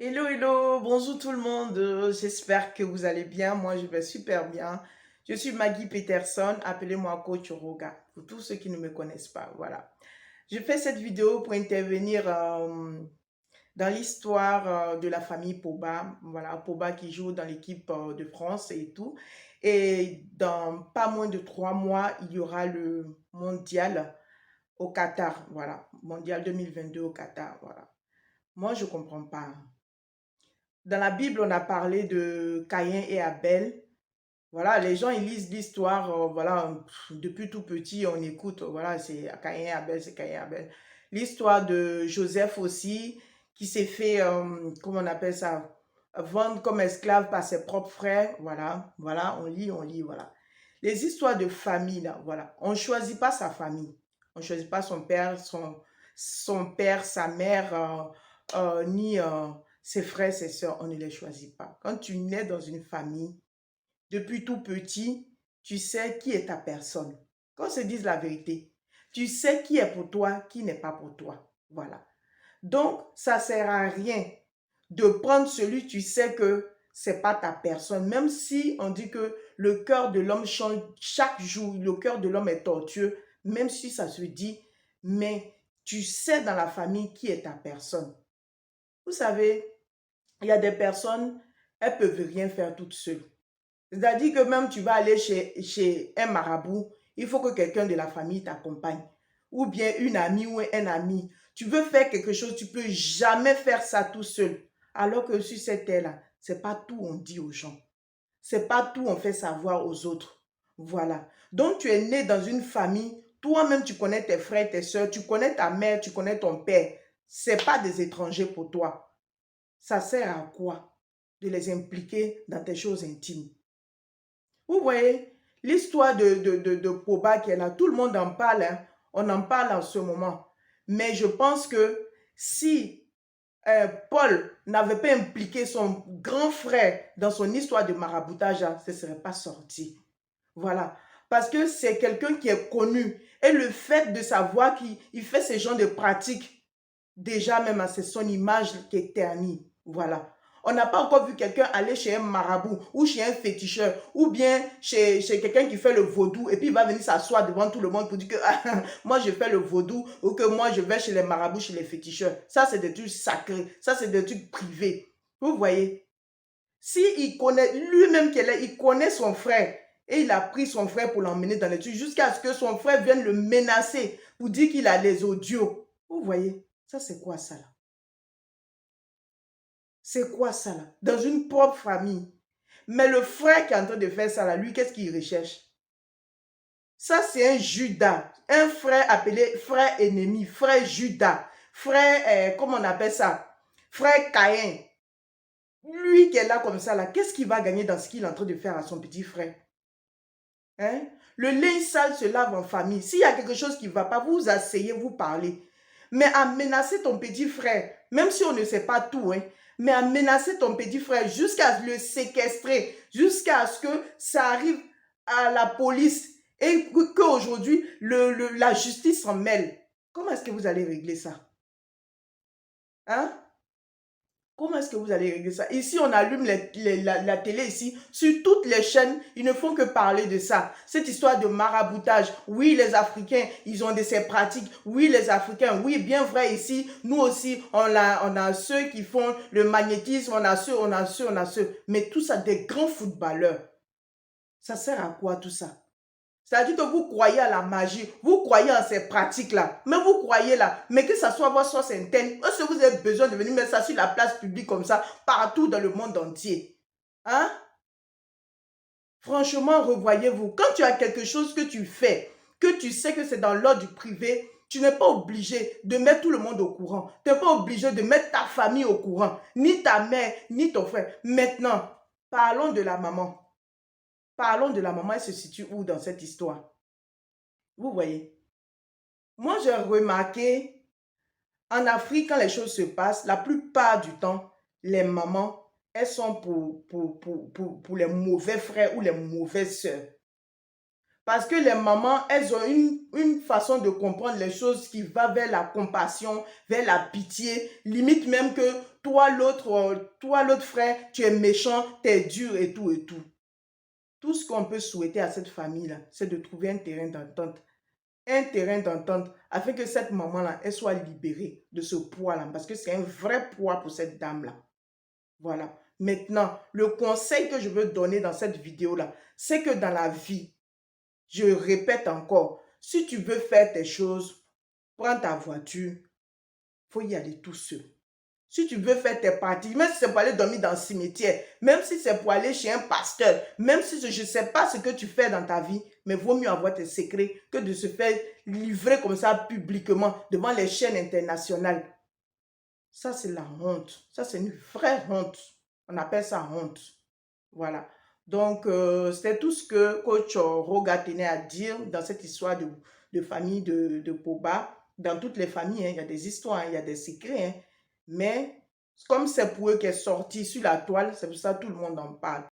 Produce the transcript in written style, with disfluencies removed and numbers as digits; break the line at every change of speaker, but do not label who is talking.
Hello, hello, bonjour tout le monde. J'espère que vous allez bien. Moi, je vais super bien. Je suis Maggie Peterson. Appelez-moi Coach Roga. Pour tous ceux qui ne me connaissent pas, voilà. Je fais cette vidéo pour intervenir dans l'histoire de la famille Pogba. Voilà, Pogba qui joue dans l'équipe de France et tout. Et dans pas moins de 3 mois, il y aura le mondial au Qatar. Voilà, mondial 2022 au Qatar. Voilà. Moi, je comprends pas. Dans la Bible, on a parlé de Caïn et Abel. Voilà, les gens, ils lisent l'histoire, voilà, depuis tout petit, on écoute, voilà, c'est Caïn et Abel, c'est Caïn et Abel. L'histoire de Joseph aussi, qui s'est fait, comment on appelle ça, vendre comme esclave par ses propres frères, voilà, voilà, on lit, voilà. Les histoires de famille, là, voilà, on ne choisit pas sa famille, on ne choisit pas son père, sa mère, ni ses frères, ses sœurs, on ne les choisit pas. Quand tu nais dans une famille, depuis tout petit, tu sais qui est ta personne. Qu'on se dise la vérité. Tu sais qui est pour toi, qui n'est pas pour toi. Voilà. Donc, ça ne sert à rien de prendre celui, tu sais que c'est pas ta personne. Même si on dit que le cœur de l'homme change chaque jour, le cœur de l'homme est tortueux, même si ça se dit, mais tu sais dans la famille qui est ta personne. Vous savez, il y a des personnes, elles ne peuvent rien faire toutes seules. C'est-à-dire que même tu vas aller chez un marabout, il faut que quelqu'un de la famille t'accompagne. Ou bien une amie ou un ami. Tu veux faire quelque chose, tu ne peux jamais faire ça tout seul. Alors que sur cette terre-là, ce n'est pas tout on dit aux gens. Ce n'est pas tout on fait savoir aux autres. Voilà. Donc tu es né dans une famille, toi-même tu connais tes frères, tes soeurs, tu connais ta mère, tu connais ton père. Ce n'est pas des étrangers pour toi. Ça sert à quoi de les impliquer dans tes choses intimes? Vous voyez, l'histoire de Poba qui est là, tout le monde en parle, hein. On en parle en ce moment. Mais je pense que si Paul n'avait pas impliqué son grand frère dans son histoire de maraboutage, hein, ce ne serait pas sorti. Voilà. Parce que c'est quelqu'un qui est connu. Et le fait de savoir qu'il fait ce genre de pratiques, déjà même, c'est son image qui est ternie. Voilà. On n'a pas encore vu quelqu'un aller chez un marabout ou chez un féticheur ou bien chez quelqu'un qui fait le vaudou et puis il va venir s'asseoir devant tout le monde pour dire que ah, moi je fais le vaudou ou que moi je vais chez les marabouts, chez les féticheurs. Ça c'est des trucs sacrés, ça c'est des trucs privés. Vous voyez? Si il connaît, lui-même qu'il est, il connaît son frère et il a pris son frère pour l'emmener dans les trucs jusqu'à ce que son frère vienne le menacer pour dire qu'il a les audios. Vous voyez? Ça c'est quoi ça là? C'est quoi ça là? Dans une propre famille. Mais le frère qui est en train de faire ça là, lui, qu'est-ce qu'il recherche? Ça, c'est un Judas. Un frère appelé frère ennemi, frère Judas. Frère, comment on appelle ça? Frère Caïn. Lui qui est là comme ça là, qu'est-ce qu'il va gagner dans ce qu'il est en train de faire à son petit frère? Hein? Le linge sale se lave en famille. S'il y a quelque chose qui ne va pas, vous asseyez, vous parlez. Mais à menacer ton petit frère, même si on ne sait pas tout, hein, mais à menacer ton petit frère jusqu'à le séquestrer, jusqu'à ce que ça arrive à la police et qu'aujourd'hui, la justice s'en mêle. Comment est-ce que vous allez régler ça? Hein? Comment est-ce que vous allez régler ça? Ici, on allume la télé ici. Sur toutes les chaînes, ils ne font que parler de ça. Cette histoire de maraboutage. Oui, les Africains, ils ont de ces pratiques. Oui, les Africains, oui, bien vrai ici. Nous aussi, on a ceux qui font le magnétisme. On a ceux, on a ceux, on a ceux. Mais tout ça, des grands footballeurs. Ça sert à quoi tout ça? C'est-à-dire que vous croyez à la magie, vous croyez en ces pratiques-là, mais vous croyez là, mais que ça soit votre source interne, est-ce que vous avez besoin de venir mettre ça sur la place publique comme ça, partout dans le monde entier? Hein? Franchement, revoyez-vous. Quand tu as quelque chose que tu fais, que tu sais que c'est dans l'ordre du privé, tu n'es pas obligé de mettre tout le monde au courant. Tu n'es pas obligé de mettre ta famille au courant, ni ta mère, ni ton frère. Maintenant, parlons de la maman. Parlons de la maman, elle se situe où dans cette histoire? Vous voyez? Moi, j'ai remarqué, en Afrique, quand les choses se passent, la plupart du temps, les mamans, elles sont pour les mauvais frères ou les mauvaises sœurs. Parce que les mamans, elles ont une façon de comprendre les choses qui va vers la compassion, vers la pitié, limite même que toi l'autre frère, tu es méchant, tu es dur et tout et tout. Tout ce qu'on peut souhaiter à cette famille-là, c'est de trouver un terrain d'entente. Un terrain d'entente afin que cette maman-là, elle soit libérée de ce poids-là. Parce que c'est un vrai poids pour cette dame-là. Voilà. Maintenant, le conseil que je veux donner dans cette vidéo-là, c'est que dans la vie, je répète encore, si tu veux faire tes choses, prends ta voiture, il faut y aller tout seul. Si tu veux faire tes parties, même si c'est pour aller dormir dans le cimetière, même si c'est pour aller chez un pasteur, même si je ne sais pas ce que tu fais dans ta vie, mais vaut mieux avoir tes secrets que de se faire livrer comme ça publiquement devant les chaînes internationales. Ça, c'est la honte. Ça, c'est une vraie honte. On appelle ça honte. Voilà. Donc, c'était tout ce que coach Roga tenait à dire dans cette histoire de famille de Poba. Dans toutes les familles, hein, il y a des histoires, hein, il y a des secrets. Hein. Mais comme c'est pour eux qui est sorti sur la toile, c'est pour ça que tout le monde en parle.